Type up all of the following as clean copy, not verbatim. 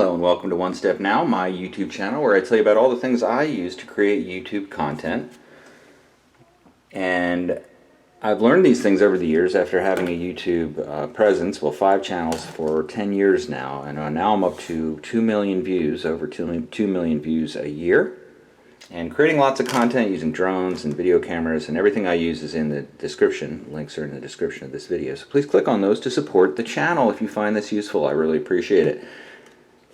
Hello and welcome to One Step Now, my YouTube channel where I tell you about all the things I use to create YouTube content. And I've learned these things over the years after having a YouTube presence, well, 5 channels for 10 years now, and now I'm up to 2 million views, over 2 million views a year, and creating lots of content using drones and video cameras, and everything I use is in the description. Links are in the description of this video, so please click on those to support the channel if you find this useful. I really appreciate it.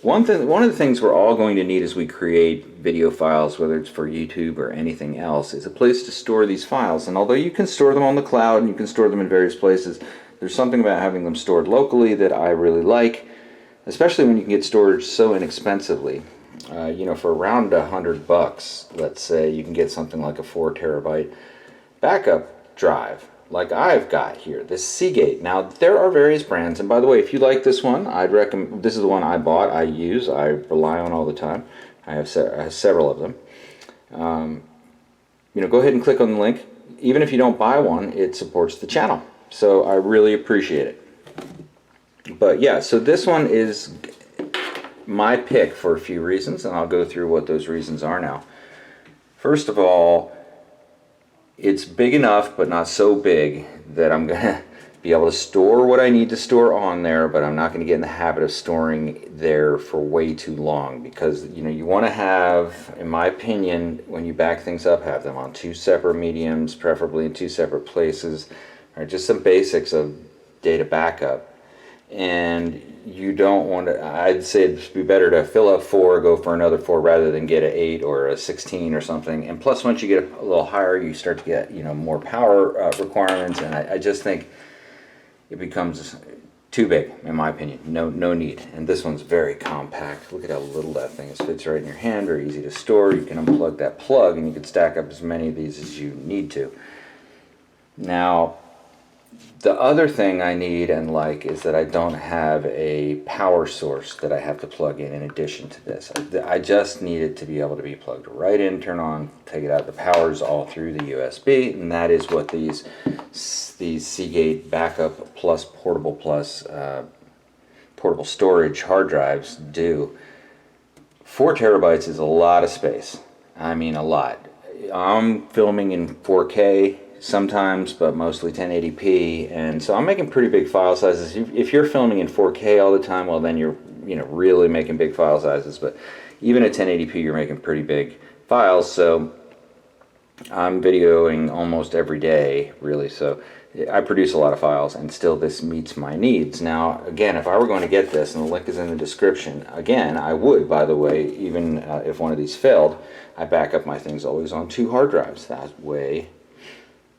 One of the things we're all going to need as we create video files, whether it's for YouTube or anything else, is a place to store these files. And although you can store them on the cloud and you can store them in various places, there's something about having them stored locally that I really like, especially when you can get storage so inexpensively. For around $100, let's say, you can get something like a 4 terabyte backup drive, like I've got here, this Seagate. Now, there are various brands, and by the way, if you like this one, I'd recommend. This is the one I bought, I use, I rely on all the time. I have several of them. Go ahead and click on the link. Even if you don't buy one, it supports the channel, so I really appreciate it. But yeah, so this one is my pick for a few reasons, and I'll go through what those reasons are now. First of all, it's big enough, but not so big that I'm going to be able to store what I need to store on there, but I'm not going to get in the habit of storing there for way too long, because you want to have, in my opinion, when you back things up, have them on 2 separate mediums, preferably in 2 separate places, or just some basics of data backup. And you don't want to, I'd say it'd be better to fill up 4, go for another 4 rather than get an 8 or a 16 or something. And plus, once you get a little higher, you start to get more power requirements, and I just think it becomes too big, in my opinion. No need. And this one's very compact. Look at how little that thing is. Fits right in your hand, very easy to store. You can unplug that plug and you can stack up as many of these as you need to. Now, the other thing I need and like is that I don't have a power source that I have to plug in addition to this. I just need it to be able to be plugged right in, turn on, take it out. The power's all through the USB, and that is what these Seagate Backup Plus Portable Storage hard drives do. 4 terabytes is a lot of space. I mean, a lot. I'm filming in 4K sometimes, but mostly 1080p, and so I'm making pretty big file sizes. If you're filming in 4K all the time, well, then you're really making big file sizes. But even at 1080p, you're making pretty big files. So I'm videoing almost every day, really. So I produce a lot of files, and still this meets my needs. Now, again, if I were going to get this, and the link is in the description, again, I would, by the way, even if one of these failed, I back up my things always on 2 hard drives.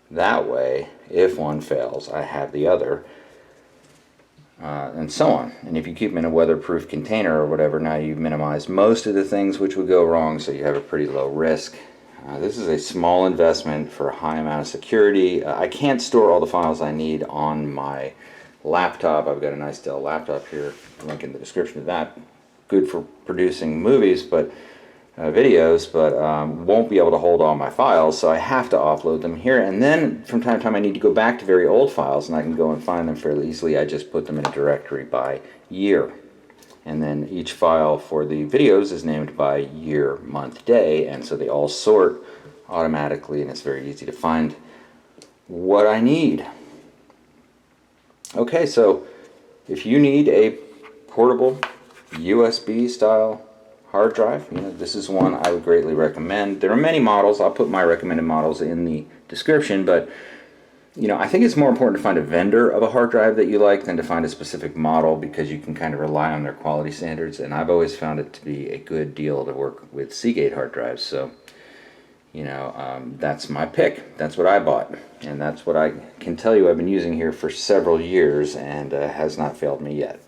That way, if one fails, I have the other, and so on. And if you keep them in a weatherproof container or whatever, now you've minimized most of the things which would go wrong, so you have a pretty low risk. This is a small investment for a high amount of security. I can't store all the files I need on my laptop. I've got a nice Dell laptop here, link in the description of that. Good for producing movies, but videos, but won't be able to hold all my files, so I have to offload them here. And then from time to time I need to go back to very old files, and I can go and find them fairly easily. I just put them in a directory by year, and then each file for the videos is named by year, month, day, and so they all sort automatically, and it's very easy to find what I need. Okay, so if you need a portable USB style hard drive, this is one I would greatly recommend. There are many models. I'll put my recommended models in the description, but I think it's more important to find a vendor of a hard drive that you like than to find a specific model, because you can kind of rely on their quality standards, and I've always found it to be a good deal to work with Seagate hard drives. So that's my pick. That's what I bought, and that's what I can tell you I've been using here for several years, and has not failed me yet.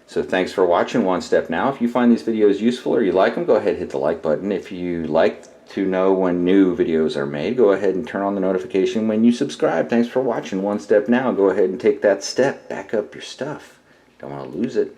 So thanks for watching One Step Now. If you find these videos useful or you like them, go ahead and hit the like button. If you like to know when new videos are made, go ahead and turn on the notification when you subscribe. Thanks for watching One Step Now. Go ahead and take that step. Back up your stuff. Don't want to lose it.